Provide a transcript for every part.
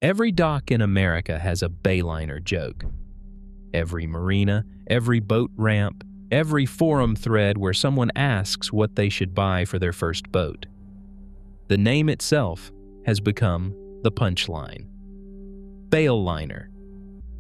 Every dock in America has a Bayliner joke. Every marina, every boat ramp, every forum thread where someone asks what they should buy for their first boat. The name itself has become the Punchline. Bayliner.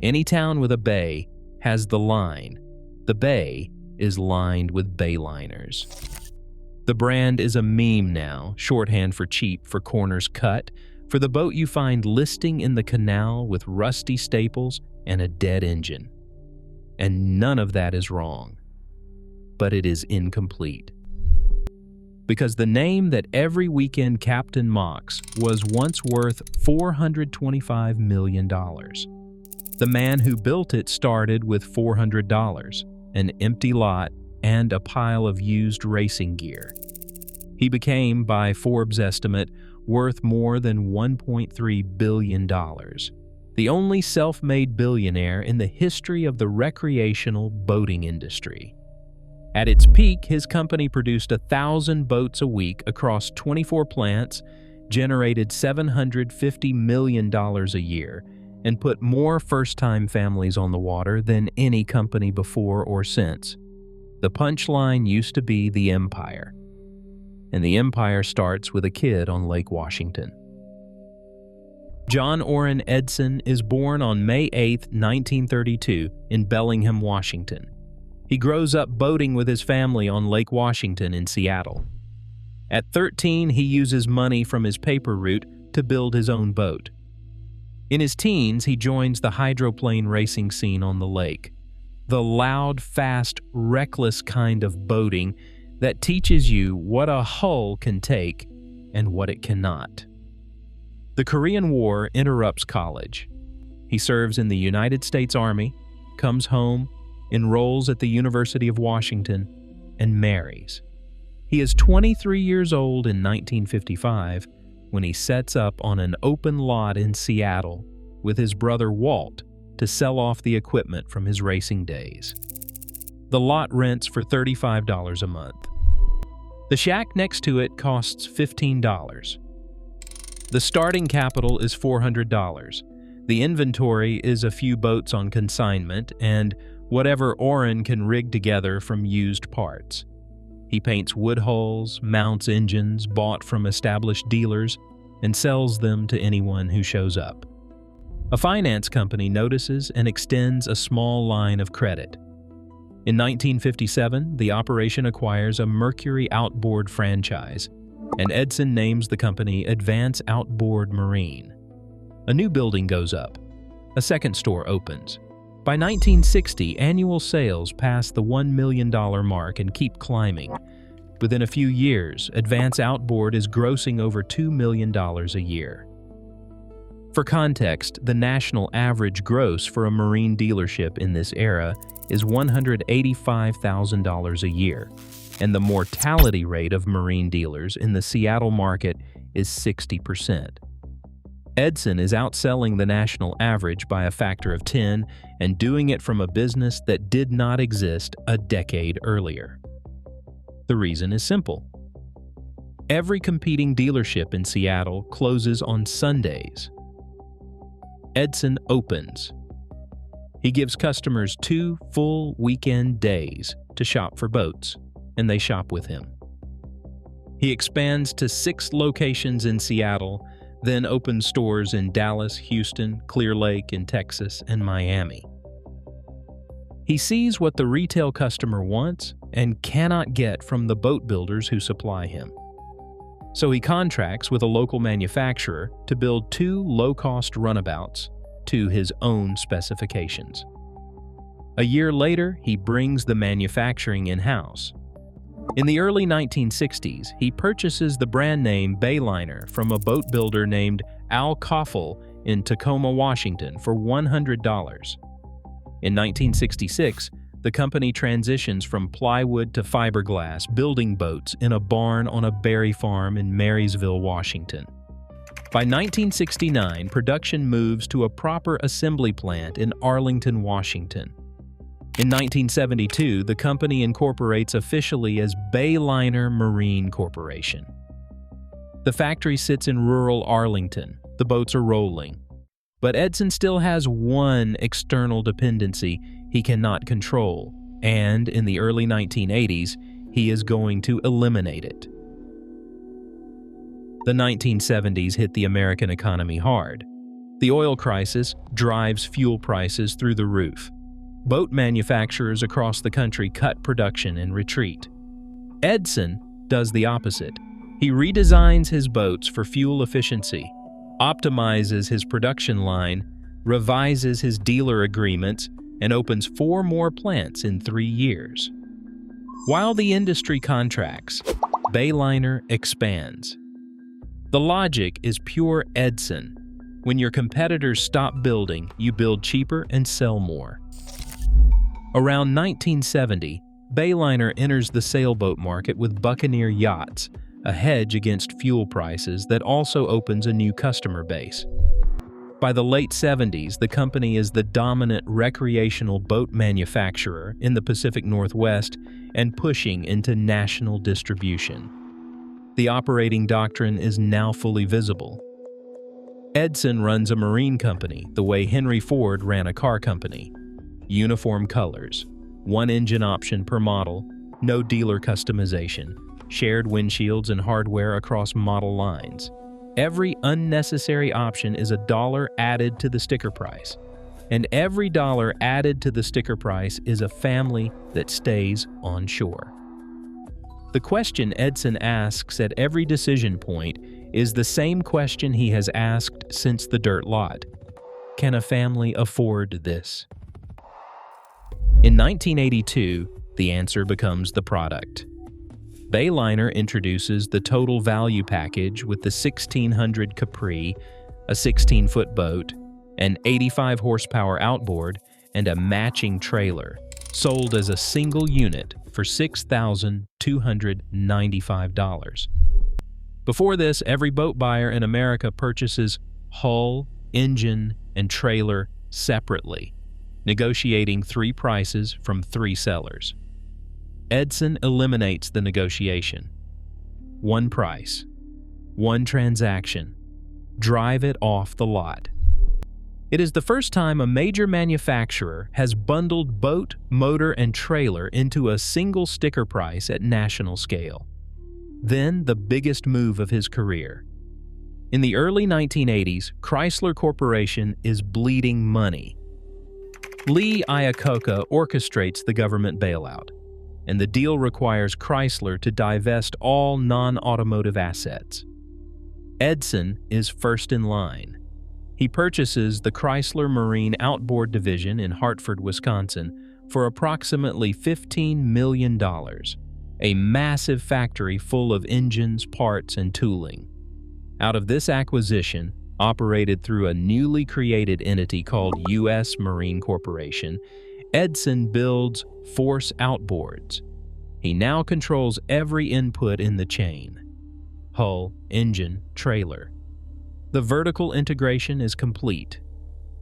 Any town with a bay has the line. The bay is lined with Bayliners. The brand is a meme now, shorthand for cheap, for corners cut, for the boat you find listing in the canal with rusty staples and a dead engine. And none of that is wrong. But it is incomplete. Because the name that every weekend captain mocks was once worth $425 million. The man who built it started with $400, an empty lot, and a pile of used racing gear. He became, by Forbes' estimate, worth more than $1.3 billion. The only self-made billionaire in the history of the recreational boating industry. At its peak, his company produced 1,000 boats a week across 24 plants, generated $750 million a year, and put more first-time families on the water than any company before or since. The Punchline used to be the empire. And the empire starts with a kid on Lake Washington. John Orrin Edson is born on May 8, 1932, in Bellingham, Washington. He grows up boating with his family on Lake Washington in Seattle. At 13, he uses money from his paper route to build his own boat. In his teens, he joins the hydroplane racing scene on the lake, the loud, fast, reckless kind of boating that teaches you what a hull can take and what it cannot. The Korean War interrupts college. He serves in the United States Army, comes home, enrolls at the University of Washington, and marries. He is 23 years old in 1955 when he sets up on an open lot in Seattle with his brother Walt to sell off the equipment from his racing days. The lot rents for $35 a month. The shack next to it costs $15. The starting capital is $400. The inventory is a few boats on consignment and whatever Orrin can rig together from used parts. He paints wood hulls, mounts engines bought from established dealers, and sells them to anyone who shows up. A finance company notices and extends a small line of credit. In 1957, the operation acquires a Mercury outboard franchise, and Edson names the company Advance Outboard Marine. A new building goes up. A second store opens. By 1960, annual sales pass the $1 million mark and keep climbing. Within a few years, Advance Outboard is grossing over $2 million a year. For context, the national average gross for a marine dealership in this era is $185,000 a year, and the mortality rate of marine dealers in the Seattle market is 60%. Edson is outselling the national average by a factor of 10 and doing it from a business that did not exist a decade earlier. The reason is simple. Every competing dealership in Seattle closes on Sundays. Edson opens. He gives customers 2 full weekend days to shop for boats, and they shop with him. He expands to 6 locations in Seattle, then opens stores in Dallas, Houston, Clear Lake in Texas, and Miami. He sees what the retail customer wants and cannot get from the boat builders who supply him. So he contracts with a local manufacturer to build 2 low-cost runabouts to his own specifications. A year later, he brings the manufacturing in-house. In the early 1960s, he purchases the brand name Bayliner from a boat builder named Al Koffel in Tacoma, Washington for $100. In 1966, the company transitions from plywood to fiberglass, building boats in a barn on a berry farm in Marysville, Washington. By 1969, production moves to a proper assembly plant in Arlington, Washington. In 1972, the company incorporates officially as Bayliner Marine Corporation. The factory sits in rural Arlington. The boats are rolling. But Edson still has one external dependency he cannot control, and in the early 1980s, he is going to eliminate it. The 1970s hit the American economy hard. The oil crisis drives fuel prices through the roof. Boat manufacturers across the country cut production and retreat. Edson does the opposite. He redesigns his boats for fuel efficiency, optimizes his production line, revises his dealer agreements, and opens 4 more plants in 3 years. While the industry contracts, Bayliner expands. The logic is pure Edson. When your competitors stop building, you build cheaper and sell more. Around 1970, Bayliner enters the sailboat market with Buccaneer yachts, a hedge against fuel prices that also opens a new customer base. By the late 70s, the company is the dominant recreational boat manufacturer in the Pacific Northwest and pushing into national distribution. The operating doctrine is now fully visible. Edson runs a marine company the way Henry Ford ran a car company. Uniform colors, 1 engine option per model, no dealer customization, shared windshields and hardware across model lines. Every unnecessary option is $1 added to the sticker price, and every $1 added to the sticker price is a family that stays on shore. The question Edson asks at every decision point is the same question he has asked since the dirt lot. Can a family afford this? In 1982, the answer becomes the product. Bayliner introduces the total value package with the 1600 Capri, a 16-foot boat, an 85 horsepower outboard, and a matching trailer, sold as a single unit for $6,295. Before this, every boat buyer in America purchases hull, engine, and trailer separately, negotiating 3 prices from 3 sellers. Edson eliminates the negotiation. 1 price, 1 transaction. Drive it off the lot. It is the first time a major manufacturer has bundled boat, motor, and trailer into a single sticker price at national scale. Then the biggest move of his career. In the early 1980s, Chrysler Corporation is bleeding money. Lee Iacocca orchestrates the government bailout, and the deal requires Chrysler to divest all non-automotive assets. Edson is first in line. He purchases the Chrysler Marine Outboard Division in Hartford, Wisconsin, for approximately $15 million, a massive factory full of engines, parts, and tooling. Out of this acquisition, operated through a newly created entity called U.S. Marine Corporation, Edson builds Force Outboards. He now controls every input in the chain: hull, engine, trailer. The vertical integration is complete.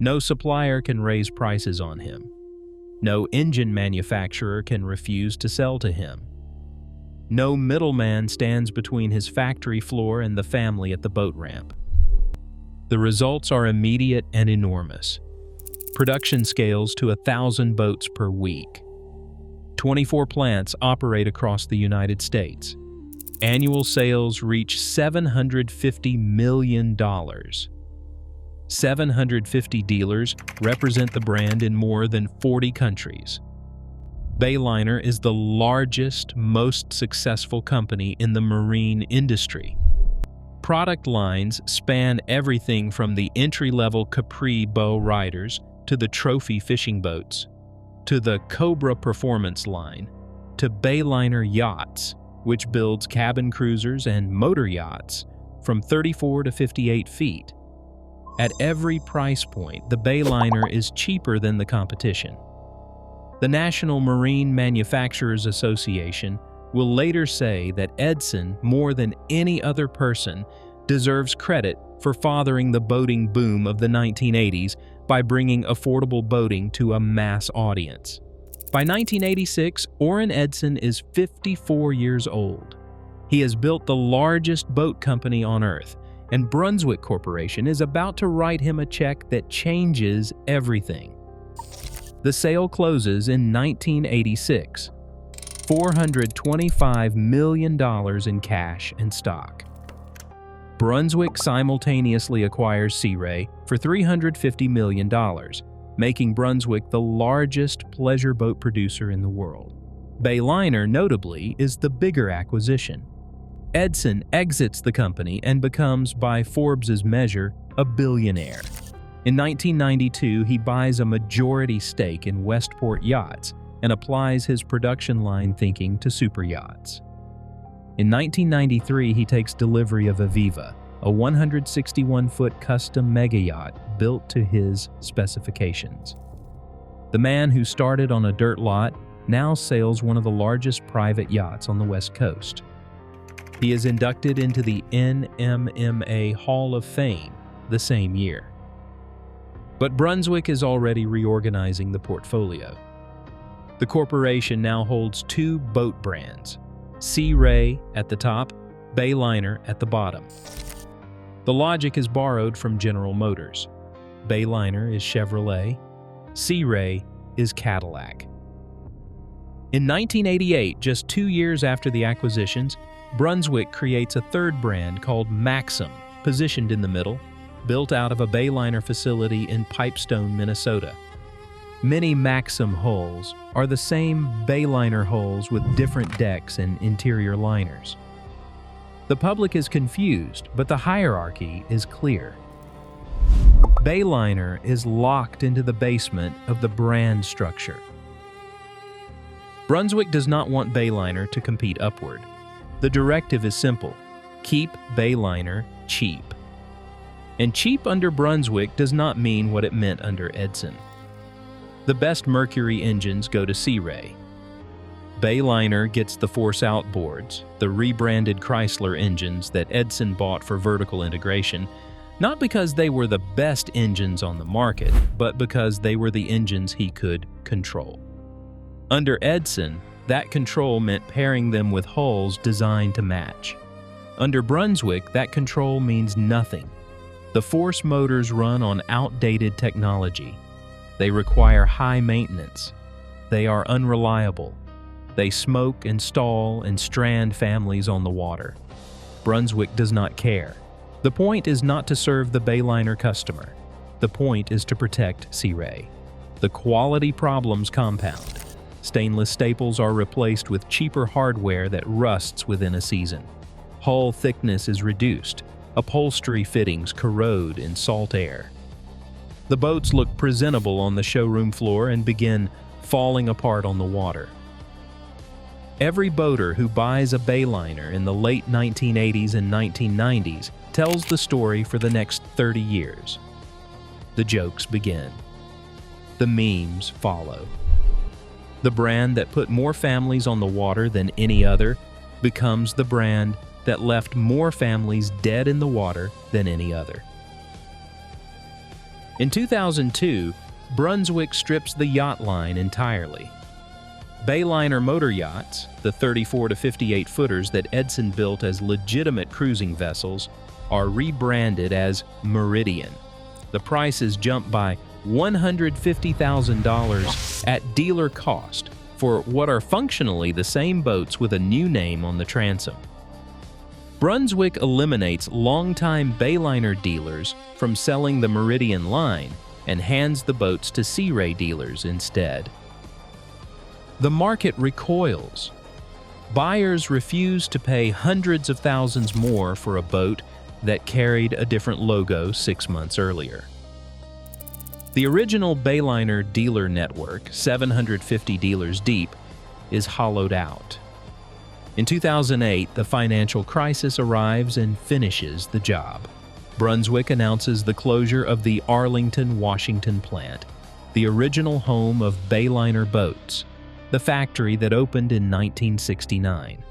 No supplier can raise prices on him. No engine manufacturer can refuse to sell to him. No middleman stands between his factory floor and the family at the boat ramp. The results are immediate and enormous. Production scales to 1,000 boats per week. 24 plants operate across the United States. Annual sales reach $750 million. 750 dealers represent the brand in more than 40 countries. Bayliner is the largest, most successful company in the marine industry. Product lines span everything from the entry-level Capri bow riders to the trophy fishing boats, to the Cobra Performance line, to Bayliner Yachts, which builds cabin cruisers and motor yachts from 34 to 58 feet. At every price point, the Bayliner is cheaper than the competition. The National Marine Manufacturers Association will later say that Edson, more than any other person, deserves credit for fathering the boating boom of the 1980s by bringing affordable boating to a mass audience. By 1986, Orrin Edson is 54 years old. He has built the largest boat company on Earth and Brunswick Corporation is about to write him a check that changes everything. The sale closes in 1986. $425 million in cash and stock. Brunswick simultaneously acquires Sea Ray for $350 million, making Brunswick the largest pleasure boat producer in the world. Bayliner, notably, is the bigger acquisition. Edson exits the company and becomes, by Forbes' measure, a billionaire. In 1992, he buys a majority stake in Westport Yachts and applies his production line thinking to superyachts. In 1993, he takes delivery of Aviva, a 161-foot custom mega yacht built to his specifications. The man who started on a dirt lot now sails one of the largest private yachts on the West Coast. He is inducted into the NMMA Hall of Fame the same year. But Brunswick is already reorganizing the portfolio. The corporation now holds two boat brands, Sea Ray at the top, Bayliner at the bottom. The logic is borrowed from General Motors. Bayliner is Chevrolet, Sea Ray is Cadillac. In 1988, just 2 years after the acquisitions, Brunswick creates a third brand called Maxim, positioned in the middle, built out of a Bayliner facility in Pipestone, Minnesota. Many Maxim hulls are the same Bayliner hulls with different decks and interior liners. The public is confused, but the hierarchy is clear. Bayliner is locked into the basement of the brand structure. Brunswick does not want Bayliner to compete upward. The directive is simple: keep Bayliner cheap. And cheap under Brunswick does not mean what it meant under Edson. The best Mercury engines go to Sea Ray. Bayliner gets the Force outboards, the rebranded Chrysler engines that Edson bought for vertical integration, not because they were the best engines on the market, but because they were the engines he could control. Under Edson, that control meant pairing them with hulls designed to match. Under Brunswick, that control means nothing. The Force motors run on outdated technology. They require high maintenance. They are unreliable. They smoke and stall and strand families on the water. Brunswick does not care. The point is not to serve the Bayliner customer. The point is to protect Sea Ray. The quality problems compound. Stainless staples are replaced with cheaper hardware that rusts within a season. Hull thickness is reduced. Upholstery fittings corrode in salt air. The boats look presentable on the showroom floor and begin falling apart on the water. Every boater who buys a Bayliner in the late 1980s and 1990s tells the story for the next 30 years. The jokes begin. The memes follow. The brand that put more families on the water than any other becomes the brand that left more families dead in the water than any other. In 2002, Brunswick strips the yacht line entirely. Bayliner motor yachts, the 34 to 58 footers that Edson built as legitimate cruising vessels, are rebranded as Meridian. The prices jump by $150,000 at dealer cost for what are functionally the same boats with a new name on the transom. Brunswick eliminates longtime Bayliner dealers from selling the Meridian line and hands the boats to Sea Ray dealers instead. The market recoils. Buyers refuse to pay hundreds of thousands more for a boat that carried a different logo 6 months earlier. The original Bayliner dealer network, 750 dealers deep, is hollowed out. In 2008, the financial crisis arrives and finishes the job. Brunswick announces the closure of the Arlington, Washington plant, the original home of Bayliner boats, the factory that opened in 1969.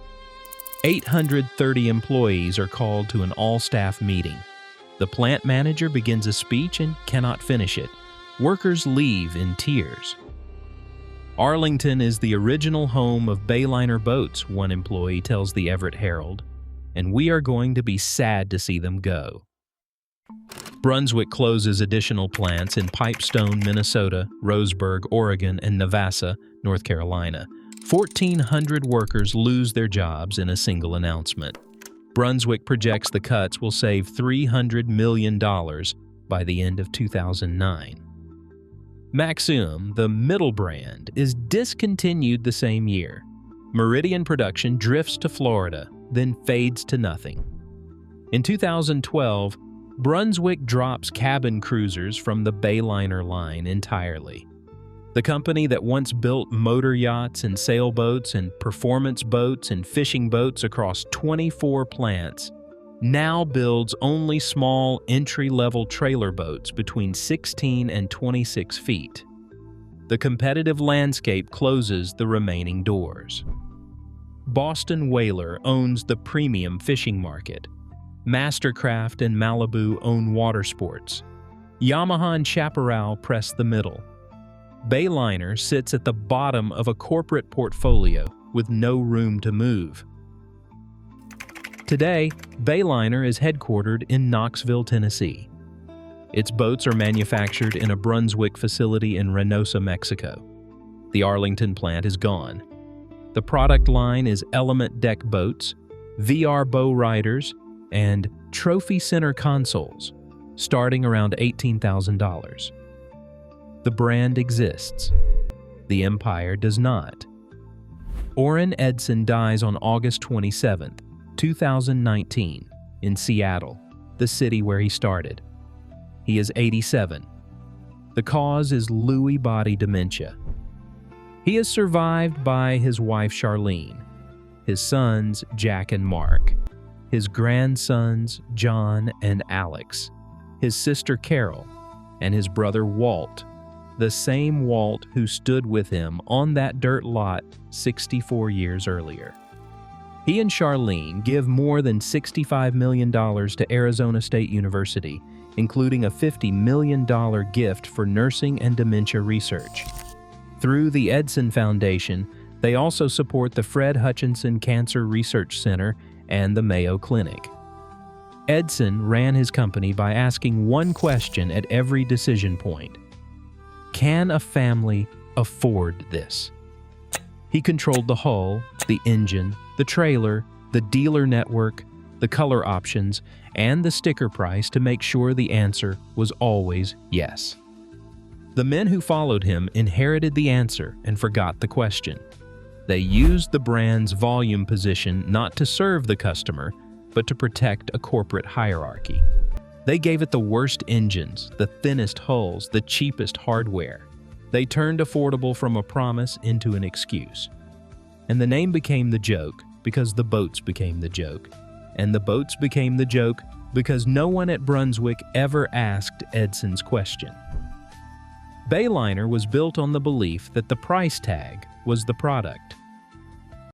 830 employees are called to an all-staff meeting. The plant manager begins a speech and cannot finish it. Workers leave in tears. Arlington is the original home of Bayliner boats, one employee tells the Everett Herald, and we are going to be sad to see them go. Brunswick closes additional plants in Pipestone, Minnesota, Roseburg, Oregon, and Navassa, North Carolina. 1,400 workers lose their jobs in a single announcement. Brunswick projects the cuts will save $300 million by the end of 2009. Maxim, the middle brand, is discontinued the same year. Meridian production drifts to Florida, then fades to nothing. In 2012, Brunswick drops cabin cruisers from the Bayliner line entirely. The company that once built motor yachts and sailboats and performance boats and fishing boats across 24 plants now builds only small entry-level trailer boats between 16 and 26 feet. The competitive landscape closes the remaining doors. Boston Whaler owns the premium fishing market. Mastercraft and Malibu own water sports. Yamaha and Chaparral press the middle. Bayliner sits at the bottom of a corporate portfolio with no room to move. Today, Bayliner is headquartered in Knoxville, Tennessee. Its boats are manufactured in a Brunswick facility in Reynosa, Mexico. The Arlington plant is gone. The product line is Element deck boats, VR bow riders, and trophy center consoles, starting around $18,000. The brand exists. The empire does not. Orrin Edson dies on August 27, 2019, in Seattle, the city where he started. He is 87. The cause is Lewy body dementia. He is survived by his wife Charlene, his sons Jack and Mark, his grandsons John and Alex, his sister Carol, and his brother Walt, the same Walt who stood with him on that dirt lot 64 years earlier. He and Charlene give more than $65 million to Arizona State University, including a $50 million gift for nursing and dementia research. Through the Edson Foundation, they also support the Fred Hutchinson Cancer Research Center and the Mayo Clinic. Edson ran his company by asking one question at every decision point: can a family afford this? He controlled the hull, the engine, the trailer, the dealer network, the color options, and the sticker price to make sure the answer was always yes. The men who followed him inherited the answer and forgot the question. They used the brand's volume position not to serve the customer, but to protect a corporate hierarchy. They gave it the worst engines, the thinnest hulls, the cheapest hardware. They turned affordable from a promise into an excuse. And the name became the joke because the boats became the joke. And the boats became the joke because no one at Brunswick ever asked Edson's question. Bayliner was built on the belief that the price tag was the product.